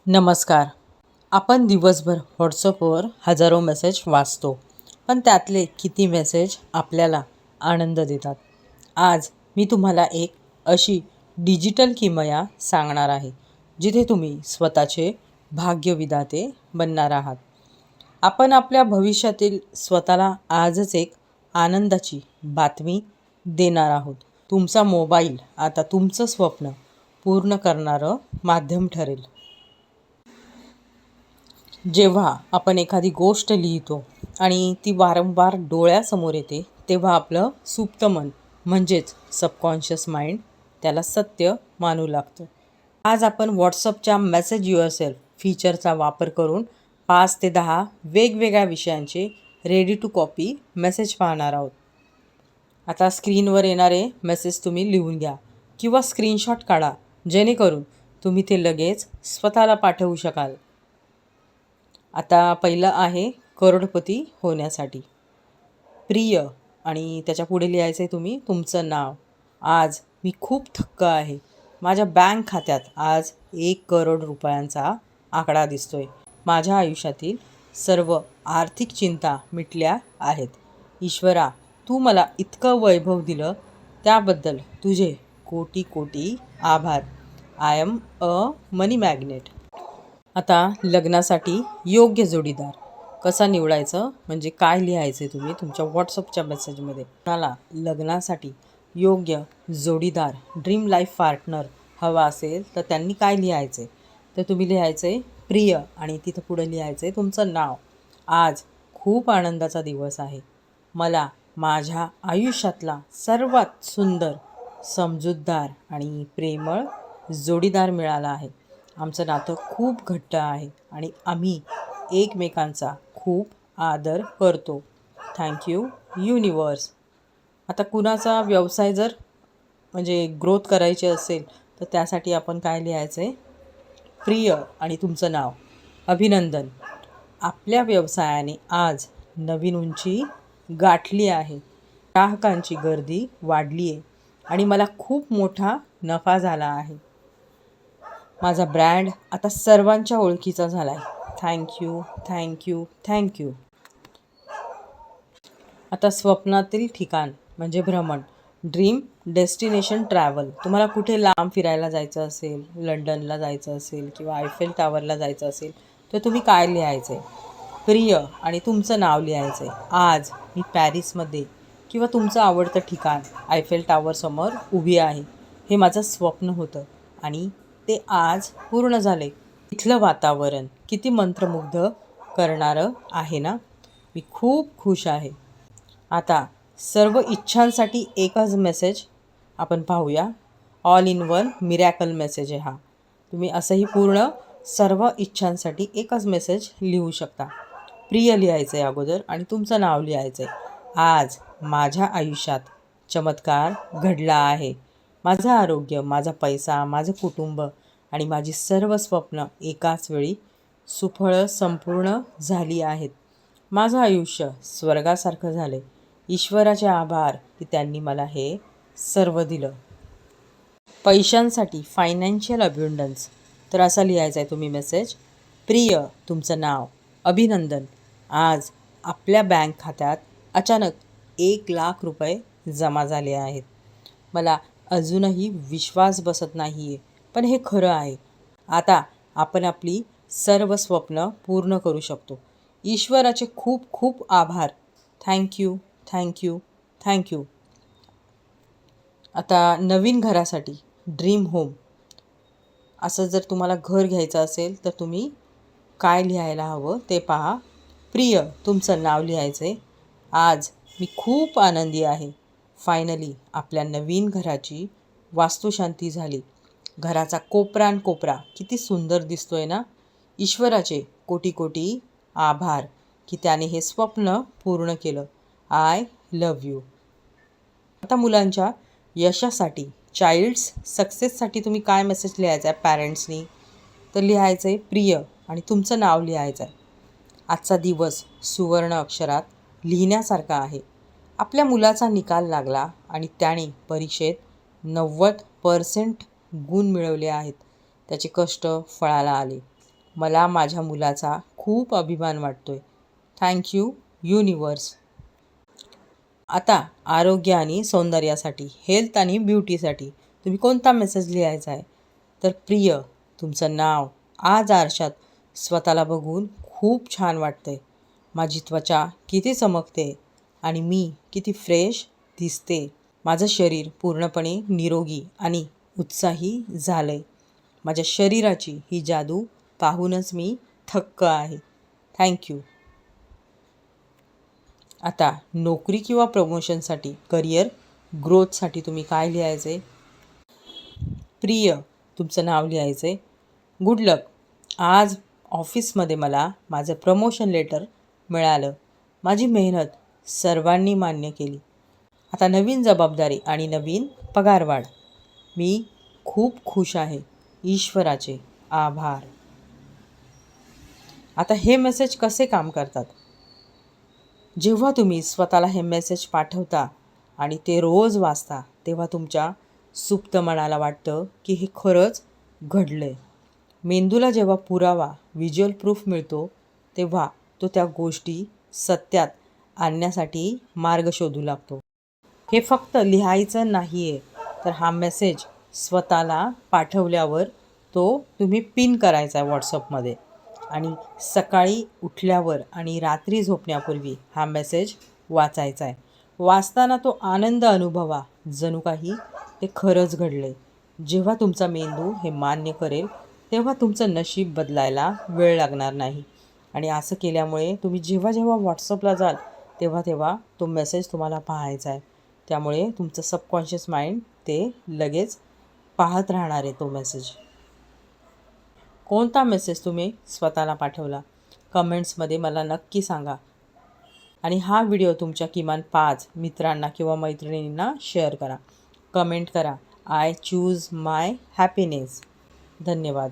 नमस्कार. आपण दिवसभर व्हॉट्सअपवर हजारो मेसेज वाचतो, पण त्यातले किती मेसेज आपल्याला आनंद देतात? आज मी तुम्हाला एक अशी डिजिटल किमया सांगणार आहे, जिथे तुम्ही स्वतःचे भाग्यविधाते बनणार आहात. आपण आपल्या भविष्यातील स्वतःला आजच एक आनंदाची बातमी देणार आहोत. तुमचा मोबाईल आता तुमचं स्वप्न पूर्ण करणारं माध्यम ठरेल. जेव्हा आपण एखादी गोष्ट लिहितो आणि ती वारंवार डोळ्यासमोर येते, तेव्हा आपलं सुप्त मन म्हणजेच सबकॉन्शियस माइंड त्याला सत्य मानू लागतं. आज आपण व्हॉट्सअपच्या मेसेज युअरसेल्फ फीचरचा वापर करून 5 ते 10 वेगवेगळ्या विषयांचे रेडी टू कॉपी मेसेज पाहणार आहोत. आता स्क्रीनवर येणारे मेसेज तुम्ही लिहून घ्या किंवा स्क्रीनशॉट काढा, जेणेकरून तुम्ही ते लगेच स्वतःला पाठवू शकाल. आता पहिलं आहे करोडपती होण्यासाठी. प्रिय आणि त्याच्या पुढे लिहायचं आहे तुम्ही तुमचं नाव. आज मी खूप थक्क आहे. माझ्या बँक खात्यात आज 1 करोड रुपयांचा आकडा दिसतोय. माझ्या आयुष्यातील सर्व आर्थिक चिंता मिटल्या आहेत. ईश्वरा, तू मला इतकं वैभव दिलं त्याबद्दल तुझे कोटी कोटी आभार. I am a money magnet. आता लग्नासाठी योग्य जोडीदार कसा निवडायचं, म्हणजे काय लिहायचं आहे तुम्ही तुमच्या व्हॉट्सअपच्या मेसेजमध्ये. कोणाला लग्नासाठी योग्य जोडीदार ड्रीम लाईफ पार्टनर हवा असेल तर त्यांनी काय लिहायचं आहे, तर तुम्ही लिहायचं आहे प्रिय आणि तिथं पुढे लिहायचं आहे तुमचं नाव. आज खूप आनंदाचा दिवस आहे. मला माझ्या आयुष्यातला सर्वात सुंदर, समजूतदार आणि प्रेमळ जोडीदार मिळाला आहे. आमचं नातं खूप घट्ट आहे आणि आम्ही एकमेकांचा खूप आदर करतो. Thank you universe. आता कुणाचा व्यवसाय जर म्हणजे ग्रोथ करायची असेल तर त्यासाठी आपण काय लिहायचं आहे, प्रिय आणि तुमचं नाव. अभिनंदन, आपल्या व्यवसायाने आज नवीन उंची गाठली आहे. ग्राहकांची गर्दी वाढली आहे आणि मला खूप मोठा नफा झाला आहे. माझा ब्रँड आता सर्वांच्या ओळखीचा झाला आहे. Thank you thank you thank you. आता स्वप्नातील ठिकाण म्हणजे भ्रमण, ड्रीम डेस्टिनेशन ट्रॅव्हल. तुम्हाला कुठे लांब फिरायला जायचं असेल, लंडनला जायचं असेल किंवा आयफेल टॉवरला जायचं असेल तर तुम्ही काय लिहायचं आहे, प्रिय आणि तुमचं नाव लिहायचं आहे. आज मी पॅरिसमध्ये किंवा तुमचं आवडतं ठिकाण आयफेल टॉवरसमोर उभी आहे. हे माझं स्वप्न होतं आणि ते आज पूर्ण झाले. इथलं वातावरण किती मंत्रमुग्ध करणारं आहे ना. मी खूप खुश आहे. आता सर्व इच्छांसाठी एकच मेसेज आपण पाहूया. All in one miracle message आहे हा. तुम्ही असंही पूर्ण सर्व इच्छांसाठी एकच मेसेज लिहू शकता. प्रिय लिहायचं आहे अगोदर आणि तुमचं नाव लिहायचं आहे. आज माझ्या आयुष्यात चमत्कार घडला आहे. माझं आरोग्य, माझा पैसा, माझं कुटुंब आणि माझी सर्व स्वप्न एकाच वेळी सुफळ संपूर्ण झाली आहेत. माझं आयुष्य स्वर्गासारखं झाले. ईश्वराचे आभार की त्यांनी मला हे सर्व दिलं. पैशांसाठी फायनान्शियल अब्युंडन्स, तर असा लिहायचा आहे तुम्ही मेसेज. प्रिय, तुमचं नाव. अभिनंदन, आज आपल्या बँक खात्यात अचानक 1 लाख रुपये जमा झाले आहेत. मला अजूनही विश्वास बसत नाही आहे, पण हे खरं आहे. आता आपण आपली सर्व स्वप्न पूर्ण करू शकतो. ईश्वराचे खूप खूप आभार. Thank you thank you thank you. आता नवीन घरासाठी ड्रीम होम, असं जर तुम्हाला घर घ्यायचं असेल तर तुम्ही काय लिहायला हवं ते पहा. प्रिय, तुमचं नाव लिहायचं आहे. आज मी खूप आनंदी आहे. फायनली आपल्या नवीन घराची वास्तुशांती झाली. घराचा कोपरा न कोपरा किती सुंदर दिसतोय ना. ईश्वराचे कोटी कोटी आभार की त्याने हे स्वप्न पूर्ण केलं. I love you. आता मुलांच्या यशासाठी, चाइल्ड्स सक्सेससाठी तुम्ही काय मेसेज लिहायचा आहे पॅरेंट्सनी, तर लिहायचं आहे प्रिय आणि तुमचं नाव लिहायचं आहे. आजचा दिवस सुवर्ण अक्षरात लिहिण्यासारखा आहे. आपल्या मुलाचा निकाल लागला आणि त्याने परीक्षेत 90% गुण मिळवले आहेत. त्याचे कष्ट फळाला आले. मला माझ्या मुलाचा खूप अभिमान वाटतोय. Thank you universe. आता आरोग्य आणि सौंदर्यासाठी, हेल्थ आणि ब्युटीसाठी तुम्ही कोणता मेसेज लिहायचा आहे? तर प्रिय, तुमचं नाव. आज आरशात स्वतःला बघून खूप छान वाटतंय. माझी त्वचा किती चमकते आणि मी किती फ्रेश दिसते. माझं शरीर पूर्णपणे निरोगी आणि उत्साही झालंय. माझ्या शरीराची ही जादू पाहूनच मी थक्क आहे. थँक्यू. आता नोकरी किंवा प्रमोशनसाठी, करिअर ग्रोथसाठी तुम्ही काय लिहायचं आहे? प्रिय, तुमचं नाव लिहायचं आहे. गुड लक. आज ऑफिसमध्ये मला माझं प्रमोशन लेटर मिळालं. माझी मेहनत सर्वांनी मान्य केली. आता नवीन जबाबदारी आणि नवीन पगारवाढ. मी खूप खुश आहे. ईश्वराचे आभार. आता हे मेसेज कसे काम करतात? जेव्हा तुम्ही स्वतःला हे मेसेज पाठवता आणि ते रोज वाचता, तेव्हा तुमच्या सुप्त मनाला वाटतं की हे खरंच घडलं आहे. मेंदूला जेव्हा पुरावा, व्हिज्युअल प्रूफ मिळतो, तेव्हा तो त्या गोष्टी सत्यात आणण्यासाठी मार्ग शोधू लागतो. हे फक्त लिहायचं नाही आहे, तर हा मेसेज स्वतःला पाठवल्यावर तो तुम्ही पिन करायचा आहे व्हॉट्सअपमध्ये आणि सकाळी उठल्यावर आणि रात्री झोपण्यापूर्वी हा मेसेज वाचायचा आहे. वाचताना तो आनंद अनुभवा, जणू काही ते खरंच घडले. जेव्हा तुमचा मेंदू हे मान्य करेल, तेव्हा तुमचं नशीब बदलायला वेळ लागणार नाही. आणि असं केल्यामुळे तुम्ही जेव्हा जेव्हा व्हॉट्सअपला जाल, तेव्हा तेव्हा तो मेसेज तुम्हाला पाहायचा आहे. त्यामुळे तुमचं सबकॉन्शियस माइंड ते लगेच पाहत राहणार आहे तो मेसेज. कोणता मेसेज तुम्ही स्वतःला पाठवला? कमेंट्समध्ये मला नक्की सांगा. आणि हा व्हिडिओ तुमच्या किमान 5 मित्रांना किंवा मैत्रिणींना शेअर करा. कमेंट करा, आय चूज माय हॅपीनेस. धन्यवाद.